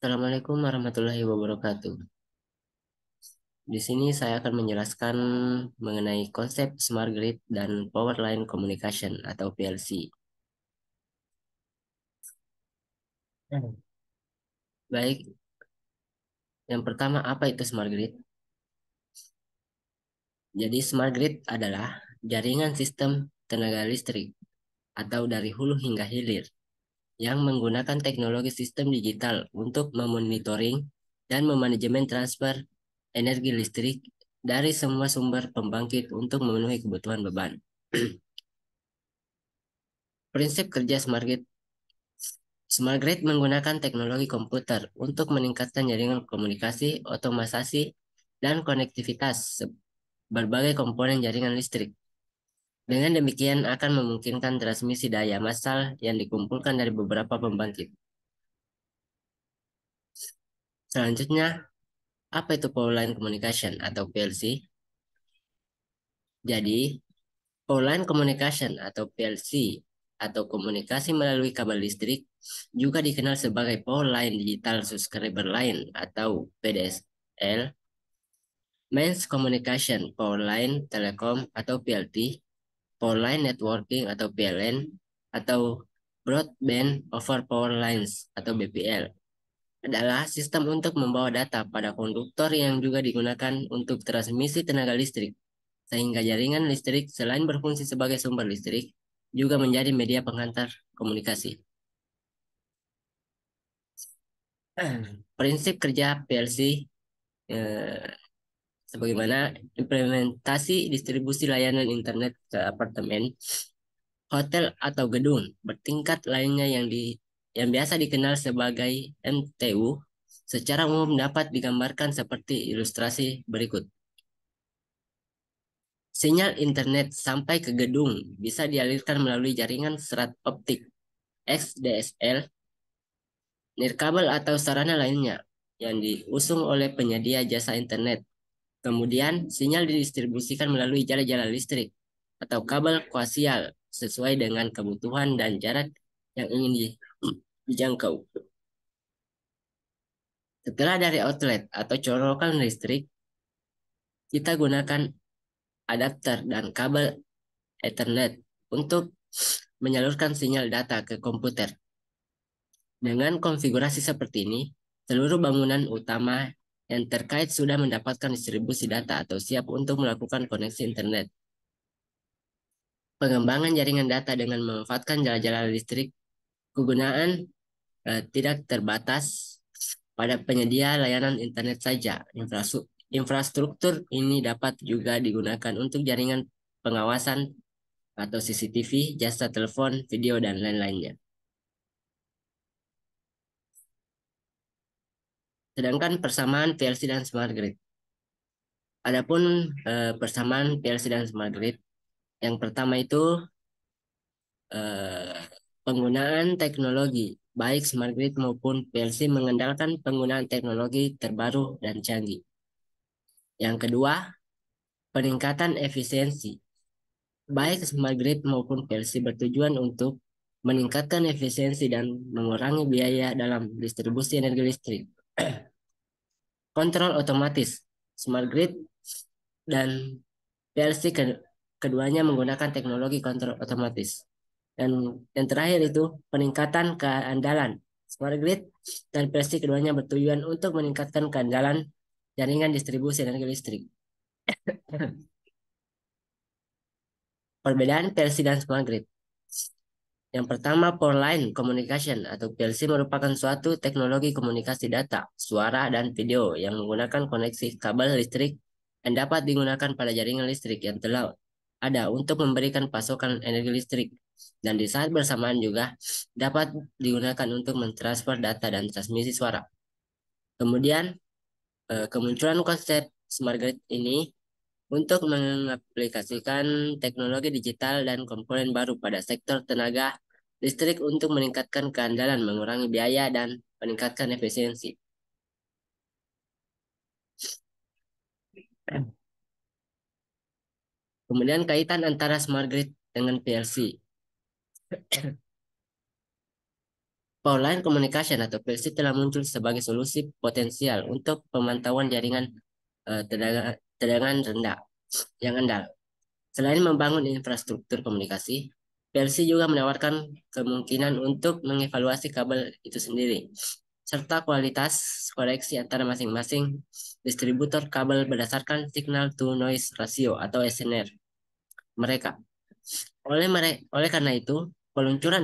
Assalamualaikum warahmatullahi wabarakatuh. Di sini saya akan menjelaskan mengenai konsep Smart Grid dan Power Line Communication atau PLC. Baik, yang pertama apa itu Smart Grid? Jadi Smart Grid adalah jaringan sistem tenaga listrik atau dari hulu hingga hilir yang menggunakan teknologi sistem digital untuk memonitoring dan memanajemen transfer energi listrik dari semua sumber pembangkit untuk memenuhi kebutuhan beban. Prinsip kerja Smart Grid. Smart Grid menggunakan teknologi komputer untuk meningkatkan jaringan komunikasi, otomatisasi, dan konektivitas berbagai komponen jaringan listrik. Dengan demikian akan memungkinkan transmisi daya massal yang dikumpulkan dari beberapa pembangkit. Selanjutnya, apa itu Power Line Communication atau PLC? Jadi, Power Line Communication atau PLC atau komunikasi melalui kabel listrik juga dikenal sebagai Power Line Digital Subscriber Line atau PDSL, Mains Communication Power Line Telecom atau PLT, Power Line Networking atau PLN, atau Broadband Over Power Lines atau BPL adalah sistem untuk membawa data pada konduktor yang juga digunakan untuk transmisi tenaga listrik, sehingga jaringan listrik selain berfungsi sebagai sumber listrik, juga menjadi media penghantar komunikasi. Prinsip kerja PLC eh, sebagaimana implementasi distribusi layanan internet ke apartemen, hotel atau gedung bertingkat lainnya yang biasa dikenal sebagai MTU secara umum dapat digambarkan seperti ilustrasi berikut. Sinyal internet sampai ke gedung bisa dialirkan melalui jaringan serat optik XDSL, nirkabel atau sarana lainnya yang diusung oleh penyedia jasa internet. Kemudian, sinyal didistribusikan melalui jala-jala listrik atau kabel koaksial sesuai dengan kebutuhan dan jarak yang ingin dijangkau. Setelah dari outlet atau colokan listrik, kita gunakan adapter dan kabel Ethernet untuk menyalurkan sinyal data ke komputer. Dengan konfigurasi seperti ini, seluruh bangunan utama yang terkait sudah mendapatkan distribusi data atau siap untuk melakukan koneksi internet. Pengembangan jaringan data dengan memanfaatkan jala-jala listrik kegunaan tidak terbatas pada penyedia layanan internet saja. Infrastruktur ini dapat juga digunakan untuk jaringan pengawasan atau CCTV, jasa telepon, video, dan lain-lainnya. Sedangkan persamaan PLC dan Smart Grid. Adapun persamaan PLC dan Smart Grid, yang pertama itu eh, penggunaan teknologi, baik Smart Grid maupun PLC mengandalkan penggunaan teknologi terbaru dan canggih. Yang kedua, peningkatan efisiensi. Baik Smart Grid maupun PLC bertujuan untuk meningkatkan efisiensi dan mengurangi biaya dalam distribusi energi listrik. Kontrol otomatis. Smart Grid dan PLC keduanya menggunakan teknologi kontrol otomatis. Dan yang terakhir itu peningkatan keandalan. Smart Grid dan PLC keduanya bertujuan untuk meningkatkan keandalan jaringan distribusi energi listrik. Perbedaan PLC dan Smart Grid. Yang pertama, Power Line Communication atau PLC merupakan suatu teknologi komunikasi data, suara, dan video yang menggunakan koneksi kabel listrik yang dapat digunakan pada jaringan listrik yang telah ada untuk memberikan pasokan energi listrik dan di saat bersamaan juga dapat digunakan untuk mentransfer data dan transmisi suara. Kemudian, kemunculan konsep Smart Grid ini untuk mengaplikasikan teknologi digital dan komponen baru pada sektor tenaga listrik untuk meningkatkan keandalan, mengurangi biaya, dan meningkatkan efisiensi. Kemudian kaitan antara smart grid dengan PLC. Powerline Communication atau PLC telah muncul sebagai solusi potensial untuk pemantauan jaringan tegangan rendah yang andal. Selain membangun infrastruktur komunikasi, PLC juga menawarkan kemungkinan untuk mengevaluasi kabel itu sendiri, serta kualitas koneksi antara masing-masing distributor kabel berdasarkan signal to noise ratio atau SNR mereka. Oleh karena itu, peluncuran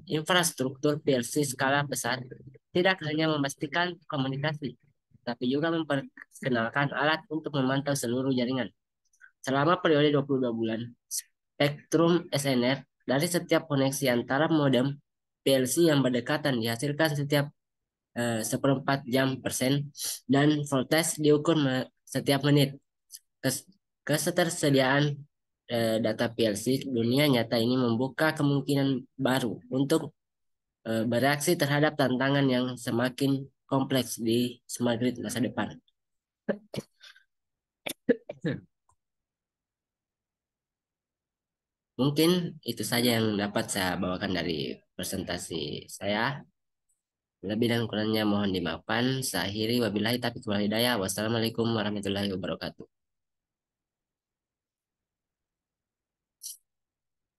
infrastruktur PLC skala besar tidak hanya memastikan komunikasi, tapi juga memperkenalkan alat untuk memantau seluruh jaringan. Selama periode 22 bulan, spektrum SNR dari setiap koneksi antara modem PLC yang berdekatan dihasilkan setiap seperempat jam persen dan voltage diukur setiap menit. Kes- Ketersediaan data PLC dunia nyata ini membuka kemungkinan baru untuk bereaksi terhadap tantangan yang semakin kompleks di smart grid masa depan. Mungkin itu saja yang dapat saya bawakan dari presentasi saya. Lebih dan kurangnya mohon dimaafkan. Saya akhiri wabillahi taufiq wal hidayah. Wassalamualaikum warahmatullahi wabarakatuh.